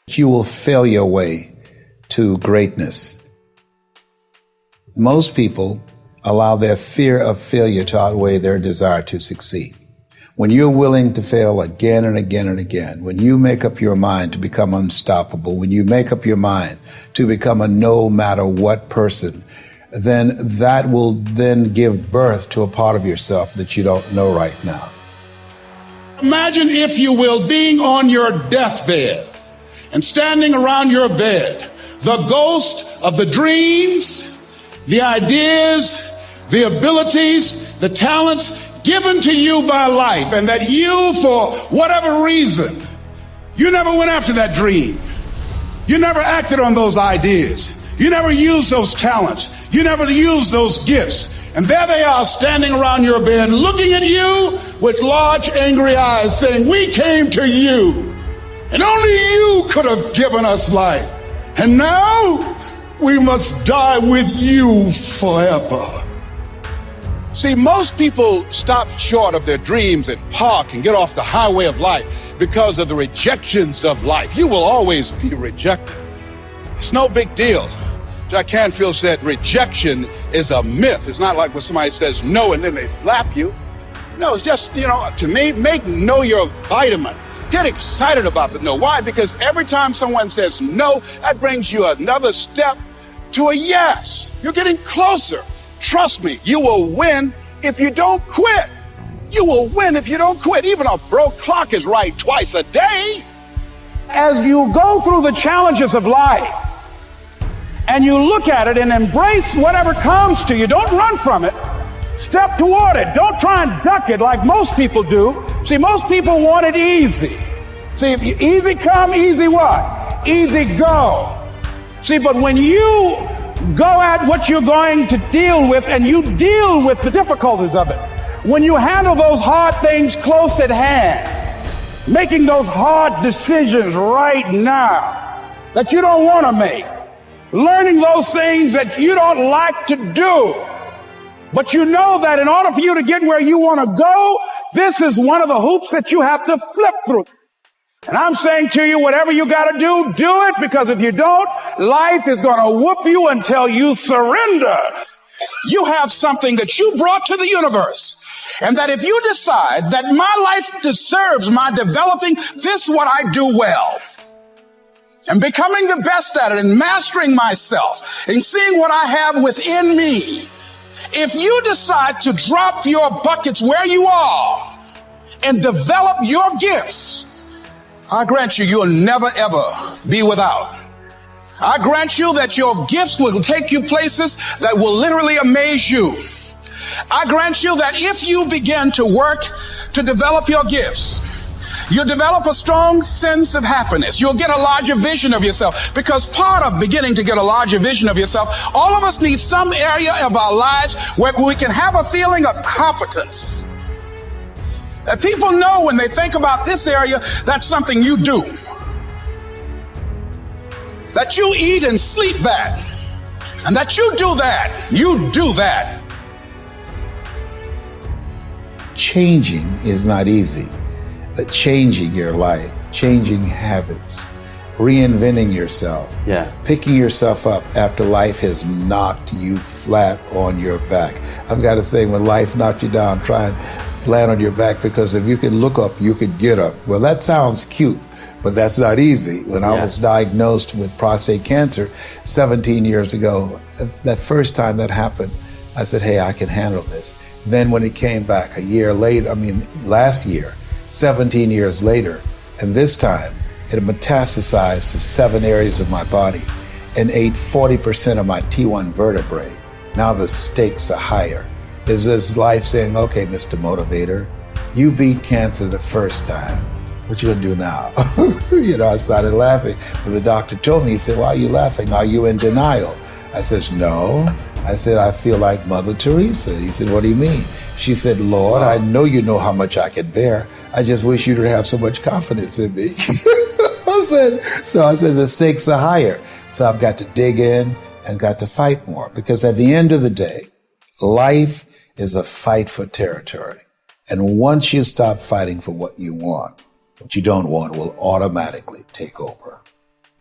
You will fail your way to greatness. Most people allow their fear of failure to outweigh their desire to succeed. When you're willing to fail again and again and again, when you make up your mind to become unstoppable, when you make up your mind to become a no matter what person, then that will then give birth to a part of yourself that you don't know right now. Imagine, if you will, being on your deathbed and standing around your bed, the ghost of the dreams, the ideas, the abilities, the talents given to you by life, and that you, for whatever reason, you never went after that dream. You never acted on those ideas. You never used those talents. You never used those gifts. And there they are standing around your bed looking at you with large angry eyes saying, "We came to you, and only you could have given us life. And now we must die with you forever." See, most people stop short of their dreams and park and get off the highway of life because of the rejections of life. You will always be rejected. It's no big deal. Jack Canfield said rejection is a myth. It's not like when somebody says no and then they slap you. No, it's just, to me, make no your vitamin. Get excited about the no. Why? Because every time someone says no, that brings you another step to a yes. You're getting closer. Trust me, you will win if you don't quit. You will win if you don't quit. Even a broke clock is right twice a day. As you go through the challenges of life and you look at it and embrace whatever comes to you, don't run from it. Step toward it. Don't try and duck it like most people do. See, most people want it easy. See, if you easy come, easy what? Easy go. See, but when you go at what you're going to deal with and you deal with the difficulties of it, when you handle those hard things close at hand, making those hard decisions right now that you don't want to make, learning those things that you don't like to do, but you know that in order for you to get where you want to go, this is one of the hoops that you have to flip through. And I'm saying to you, whatever you got to do it, because if you don't, life is going to whoop you until you surrender. You have something that you brought to the universe, and that if you decide that my life deserves my developing this what I do well, and becoming the best at it, and mastering myself, and seeing what I have within me, if you decide to drop your buckets where you are and develop your gifts, I grant you, you'll never ever be without. I grant you that your gifts will take you places that will literally amaze you. I grant you that if you begin to work to develop your gifts, you'll develop a strong sense of happiness. You'll get a larger vision of yourself, because part of beginning to get a larger vision of yourself, all of us need some area of our lives where we can have a feeling of competence. That people know when they think about this area, that's something you do. That you eat and sleep that. And that you do that. You do that. Changing is not easy. But changing your life, changing habits, reinventing yourself, picking yourself up after life has knocked you flat on your back. I've got to say, when life knocked you down, try and land on your back, because if you can look up, you can get up. Well, that sounds cute, but that's not easy. When I was diagnosed with prostate cancer 17 years ago, that first time that happened, I said, hey, I can handle this. Then when it came back a year later, last year, 17 years later, and this time it metastasized to 7 areas of my body and ate 40% of my T1 vertebrae. Now the stakes are higher. There's this life saying, okay, Mr. Motivator, you beat cancer the first time. What you gonna do now? I started laughing. When the doctor told me, he said, why are you laughing? Are you in denial? I said, no. I said, I feel like Mother Teresa. He said, what do you mean? She said, Lord, I know you know how much I can bear. I just wish you didn't have so much confidence in me. I said, the stakes are higher. So I've got to dig in and got to fight more, because at the end of the day, life is a fight for territory. And once you stop fighting for what you want, what you don't want will automatically take over.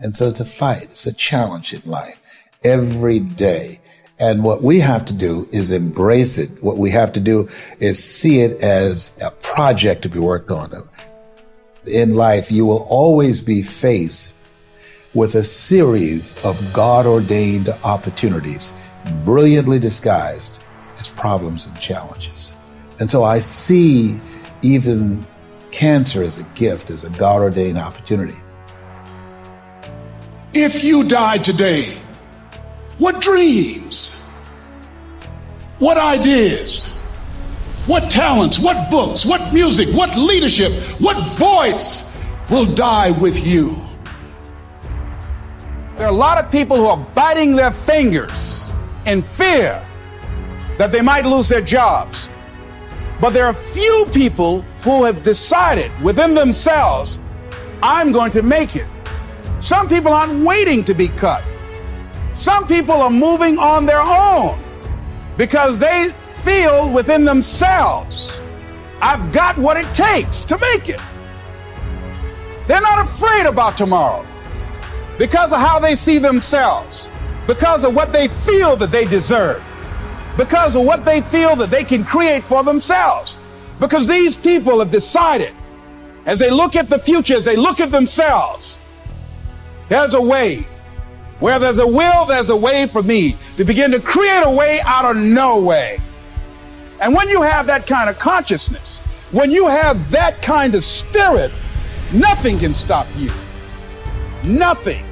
And so it's a fight. It's a challenge in life every day. And what we have to do is embrace it. What we have to do is see it as a project to be worked on. In life, you will always be faced with a series of God-ordained opportunities, brilliantly disguised as problems and challenges. And so I see even cancer as a gift, as a God-ordained opportunity. If you died today, what dreams, what ideas, what talents, what books, what music, what leadership, what voice will die with you? There are a lot of people who are biting their fingers in fear that they might lose their jobs. But there are few people who have decided within themselves, I'm going to make it. Some people aren't waiting to be cut. Some people are moving on their own because they feel within themselves, I've got what it takes to make it. They're not afraid about tomorrow because of how they see themselves, because of what they feel that they deserve, because of what they feel that they can create for themselves. Because these people have decided, as they look at the future, as they look at themselves, there's a way. Where there's a will, there's a way for me to begin to create a way out of no way. And when you have that kind of consciousness, when you have that kind of spirit, nothing can stop you. Nothing.